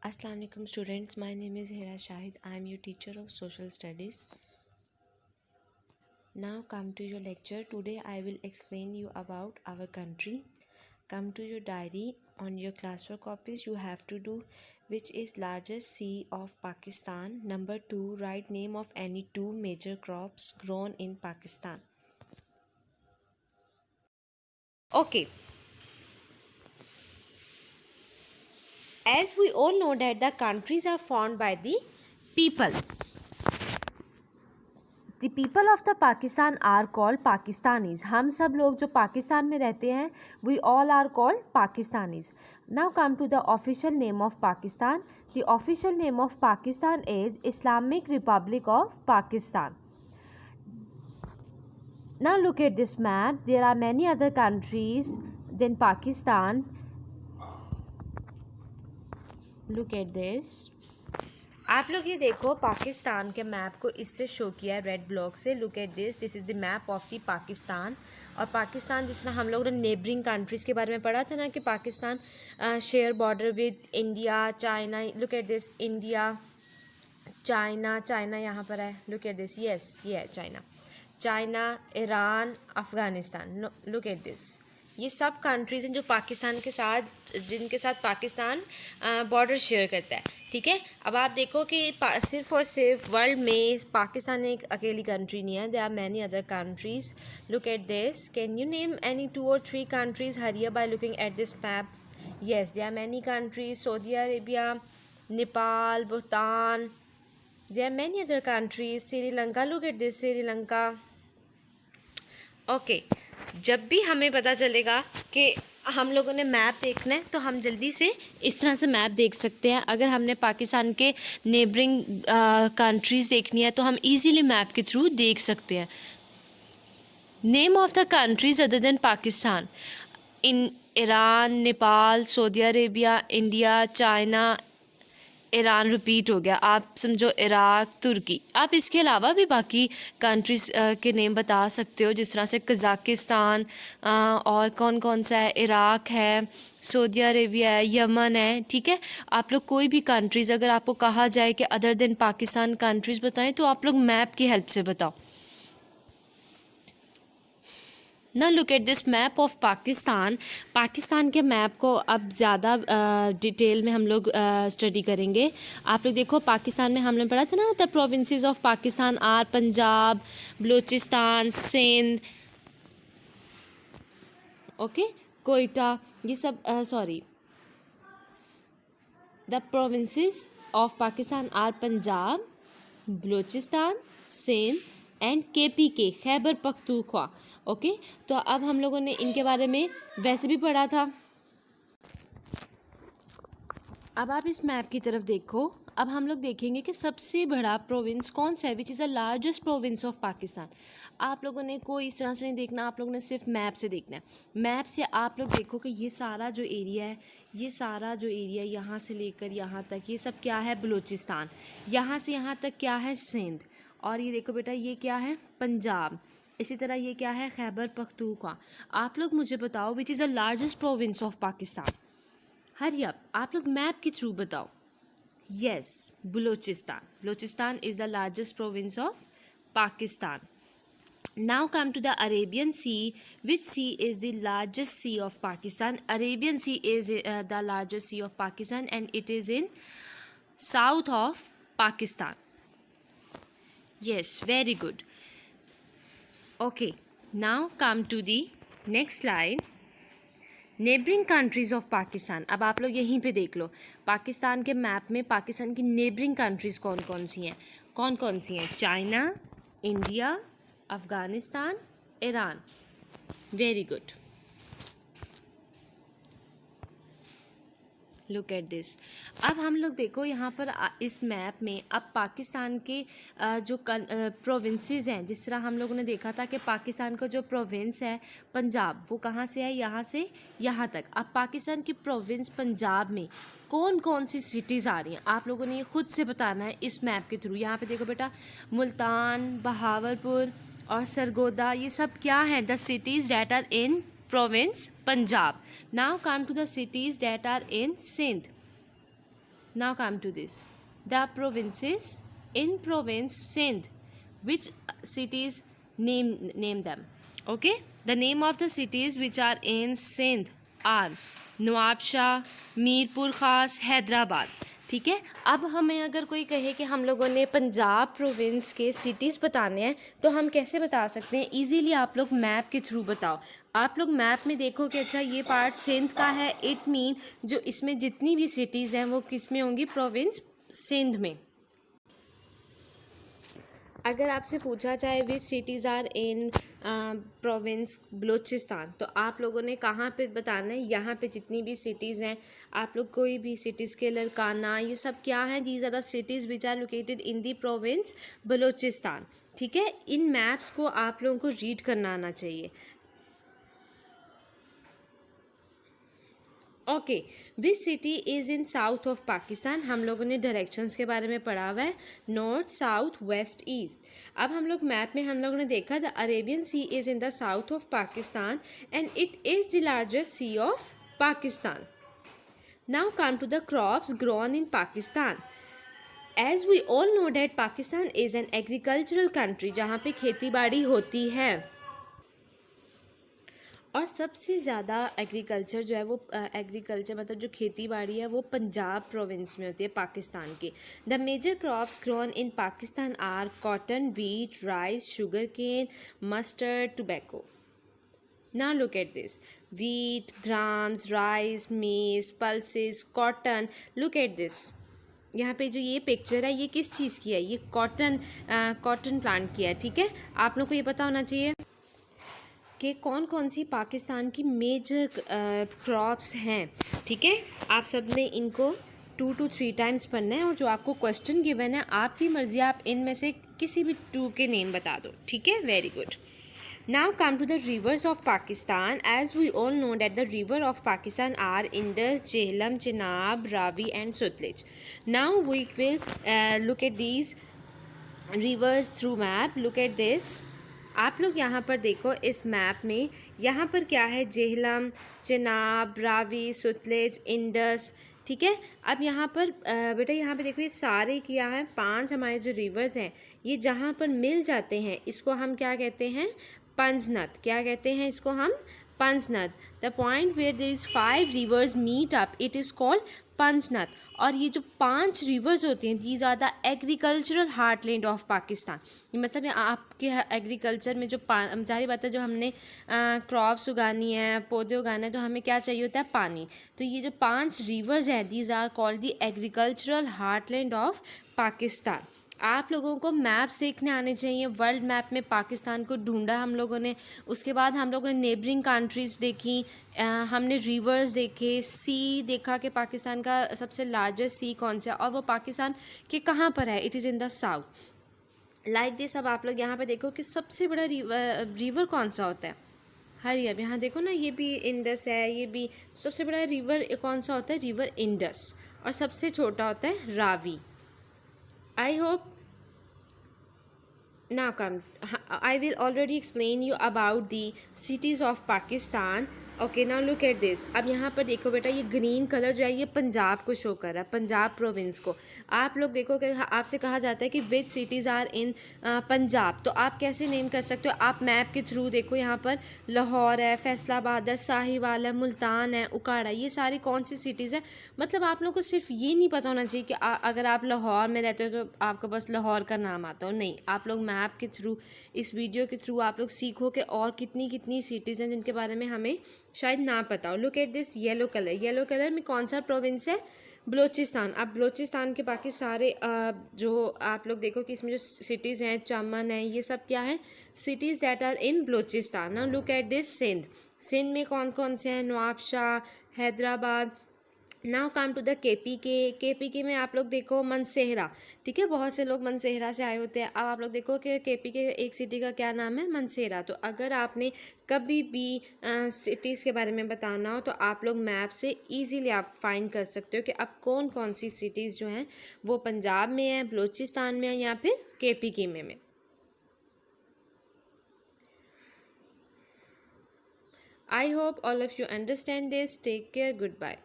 Assalamu alaikum students, my name is Hira Shahid. I am your teacher of social studies. Now come to your lecture. Today I will explain you about our country. Come to your diary. On your classwork copies you have to do which is largest sea of Pakistan. Number 2, write name of any two major crops grown in Pakistan. Okay. As we all know that the countries are formed by the people. The people of the Pakistan are called Pakistanis. हम सब लोग जो पाकिस्तान में रहते हैं we all are called Pakistanis. Now come to the official name of Pakistan. The official name of Pakistan is Islamic Republic of Pakistan. Now look at this map. There are many other countries than Pakistan. Look at this. आप लोग ये देखो पाकिस्तान के map को इससे show किया है red block से. Look at this is the map of the Pakistan. और पाकिस्तान जिस तरह हम लोगों ने नेबरिंग कंट्रीज़ के बारे में पढ़ा था ना कि Pakistan share border with India, China. Look at this, India, China यहाँ पर है. लुक एट दिस, यस ये है China, Iran, Afghanistan. Look at this, ये सब कंट्रीज़ हैं जो पाकिस्तान के साथ, जिनके साथ पाकिस्तान बॉर्डर शेयर करता है. ठीक है. अब आप देखो कि सिर्फ और सिर्फ वर्ल्ड में पाकिस्तान एक अकेली कंट्री नहीं है. There are many other countries. Look at this. Can you name any 2 or 3 countries? Hurry by looking at this map. Yes, there are many countries. Saudi Arabia, Nepal, Bhutan. There are many other countries. Sri Lanka. Look at this, Sri Lanka. Okay. जब भी हमें पता चलेगा कि हम लोगों ने map देखना है तो हम जल्दी से इस तरह से मैप देख सकते हैं. अगर हमने पाकिस्तान के नेबरिंग कंट्रीज़ देखनी है तो हम इजीली मैप के थ्रू देख सकते हैं. Name of the countries other than Pakistan. In Iran, Nepal, Saudi Arabia, India, China, Iran repeat हो गया. आप समझो इराक, तुर्की. आप इसके अलावा भी बाकी कंट्रीज़ के नेम बता सकते हो, जिस तरह से कज़ाकिस्तान, और कौन कौन सा है, इराक है, सऊदी अरेबिया है, यमन है. ठीक है. आप लोग कोई भी कंट्रीज़ अगर आपको कहा जाए कि अदर देन पाकिस्तान कंट्रीज़ बताएं तो आप लोग मैप की हेल्प से बताओ. ना look at this map of Pakistan. Pakistan के मैप को अब ज़्यादा डिटेल में हम लोग स्टडी करेंगे. आप लोग देखो पाकिस्तान में हमने पढ़ा था ना, the provinces of Pakistan are Punjab, Balochistan, Sindh, okay, Quetta. ये सब sorry, the provinces of Pakistan are Punjab, Balochistan, Sindh and KPK, Khyber Pakhtunkhwa. Okay. तो अब हम लोगों ने इनके बारे में वैसे भी पढ़ा था. अब आप इस मैप की तरफ देखो. अब हम लोग देखेंगे कि सबसे बड़ा प्रोविंस कौन सा है, which is the largest province of Pakistan. आप लोगों ने कोई इस तरह से नहीं देखना, आप लोगों ने सिर्फ मैप से देखना है. मैप से आप लोग देखो कि ये सारा जो एरिया है, ये सारा जो एरिया यहाँ से लेकर यहाँ तक, ये सब क्या है, बलूचिस्तान. यहाँ से यहाँ तक क्या है, सिंध. और ये देखो बेटा, ये क्या है, पंजाब. इसी तरह ये क्या है, खैबर पख्तूनख्वा. आप लोग मुझे बताओ which is the largest province of Pakistan. Hurry up, आप लोग मैप के थ्रू बताओ. Yes, Balochistan. Balochistan is the largest province of Pakistan. Now come to the Arabian Sea. Which sea is the largest sea of Pakistan? Arabian Sea is the largest sea of Pakistan and it is in south of Pakistan. Yes, very good. Okay, now come to the next slide. Neighbouring countries of Pakistan. अब आप लोग यहीं पे देख लो पाकिस्तान के map में पाकिस्तान की neighbouring countries कौन कौन सी हैं. कौन कौन सी हैं? China, India, Afghanistan, Iran. Very good. Look at this. अब हम लोग देखो यहाँ पर इस मैप में अब पाकिस्तान के जो प्रोविंसेस हैं, जिस तरह हम लोगों ने देखा था कि पाकिस्तान का जो प्रोविंस है पंजाब, वो कहाँ से है, यहाँ से यहाँ तक. अब पाकिस्तान की प्रोविंस पंजाब में कौन कौन सी सिटीज़ आ रही हैं, आप लोगों ने ये खुद से बताना है इस मैप के थ्रू. यहाँ पे देखो बेटा, मुल्तान, बहावलपुर और सरगोदा, ये सब क्या हैं, the cities that are in province Punjab. Now come to the cities that are in Sindh. Now come to this. The provinces in province Sindh. Which cities name them? Okay. The name of the cities which are in Sindh are Nawabshah, Mirpur खास, हैदराबाद. ठीक है. अब हमें अगर कोई कहे कि हम लोगों ने पंजाब प्रोविंस के सिटीज़ बताने हैं तो हम कैसे बता सकते हैं? इजीली आप लोग मैप के थ्रू बताओ. आप लोग मैप में देखो कि अच्छा ये पार्ट सिंध का है. इट मीन जो इसमें जितनी भी सिटीज़ हैं वो किस में होंगी? प्रोविंस सिंध में. अगर आपसे पूछा जाए which cities are in province Balochistan, तो आप लोगों ने कहाँ पे बताना है? यहाँ पे जितनी भी सिटीज़ हैं, आप लोग कोई भी सिटीज़ के लड़काना, ये सब क्या हैं? These are the cities which are located in the province Balochistan. ठीक है. इन मैप्स को आप लोगों को रीड करना आना चाहिए. Okay. Which city is in south of Pakistan? हम लोगों ने डायरेक्शंस के बारे में पढ़ा हुआ है. North, south, west, east. अब हम लोग मैप में हम लोगों ने देखा the Arabian Sea is in the south of Pakistan and it is the largest sea of Pakistan. Now come to the crops grown in Pakistan. As we all know that Pakistan is an agricultural country, जहाँ पे खेती बाड़ी होती है. और सबसे ज़्यादा agriculture जो है वो एग्रीकल्चर मतलब जो खेती बाड़ी है वो पंजाब प्रोविंस में होती है पाकिस्तान के. The major crops grown in Pakistan are cotton, wheat, rice, sugar cane, mustard, tobacco. Now look at this. Wheat, grams, rice, maize, pulses, cotton. Look at this. यहाँ पे जो ये पिक्चर है ये किस चीज़ की है? ये कॉटन प्लांट की है. ठीक है. आप लोग को ये पता होना चाहिए कि कौन कौन सी पाकिस्तान की मेजर क्रॉप्स हैं. ठीक है. आप सब ने इनको 2 to 3 टाइम्स पढ़ना है और जो आपको क्वेश्चन गिवन है आपकी मर्जी, आप इनमें से किसी भी 2 के नेम बता दो. ठीक है. Very good. Now come to the rivers of Pakistan. As we all know that the river of Pakistan are Indus, Jhelum, Chenab, Ravi and Sutlej. Now we will look at these rivers through map. Look at this. आप लोग यहाँ पर देखो इस मैप में, यहाँ पर क्या है? झेलम, चिनाब, रावी, सतलुज, इंडस. ठीक है. अब यहाँ पर बेटा यहाँ पे देखो ये सारे क्या है? 5 हमारे जो रिवर्स हैं ये जहाँ पर मिल जाते हैं इसको हम क्या कहते हैं? पंजनद. क्या कहते हैं इसको हम? Panjnad. The point where there is 5 rivers meet up it is called Panjnad. और ये जो 5 रिवर्स होती हैं these are the agricultural heartland of Pakistan. मतलब आपके एग्रीकल्चर में जो जाहिर बात है जो हमने क्रॉप्स उगानी है, पौधे उगाना है, तो हमें क्या चाहिए होता है? पानी. तो ये जो 5 रिवर्स हैं these are called the agricultural heartland of Pakistan. आप लोगों को मैप्स देखने आने चाहिए. वर्ल्ड मैप में पाकिस्तान को ढूंढा हम लोगों ने. उसके बाद हम लोगों ने नेबरिंग कंट्रीज़ देखी, हमने रिवर्स देखे, सी देखा कि पाकिस्तान का सबसे लार्जेस्ट सी कौन सा है और वो पाकिस्तान के कहाँ पर है? It is in the south. Like this. अब आप लोग यहाँ पे देखो कि सबसे बड़ा रिवर कौन सा होता है? हरी. अब यहाँ देखो ना, ये भी इंडस है, ये भी. सबसे बड़ा रिवर कौन सा होता है? River Indus. और सबसे छोटा होता है Ravi. I hope now come. I will already explain you about the cities of Pakistan. Okay. Now look at this. अब यहाँ पर देखो बेटा ये ग्रीन कलर जो है ये पंजाब को शो कर रहा है, पंजाब प्रोविंस को. आप लोग देखो कि आपसे कहा जाता है कि विच सिटीज़ आर इन पंजाब, तो आप कैसे नेम कर सकते हो? आप मैप के थ्रू देखो. यहाँ पर लाहौर है, फैसलाबाद है, साहिवाल है, मुल्तान है, उकाड़ा. ये सारी कौन सी सिटीज़ हैं? मतलब आप लोग को सिर्फ ये नहीं पता होना चाहिए कि अगर आप लाहौर में रहते हो तो आपको बस लाहौर का नाम आता हो. नहीं, आप लोग मैप के थ्रू, इस वीडियो के थ्रू आप लोग सीखो कि और कितनी कितनी सिटीज़ हैं जिनके बारे में हमें शायद ना पता हो. Look at this yellow colour. Yellow colour में कौन सा प्रोविंस है? बलूचिस्तान. अब बलूचिस्तान के बाकी सारे जो आप लोग देखो कि इसमें जो सिटीज़ हैं, चमन है, ये सब क्या है? Cities that are in Balochistan. Now look at this Sindh. Sindh में कौन कौन से हैं? Nawabshah, Hyderabad. Now come to the के में आप लोग देखो मनसेहरा. ठीक है. बहुत से लोग मनसेहरा से आए होते हैं. अब आप लोग देखो कि के एक सिटी का क्या नाम है? मनसेहरा. तो अगर आपने कभी भी सिटीज़ के बारे में बताना हो तो आप लोग मैप से इजीली आप फाइंड कर सकते हो कि अब कौन कौन सी सिटीज़ जो हैं वो पंजाब में है, बलूचिस्तान में है या फिर के में. I hope all of you understand this. Take care. Goodbye.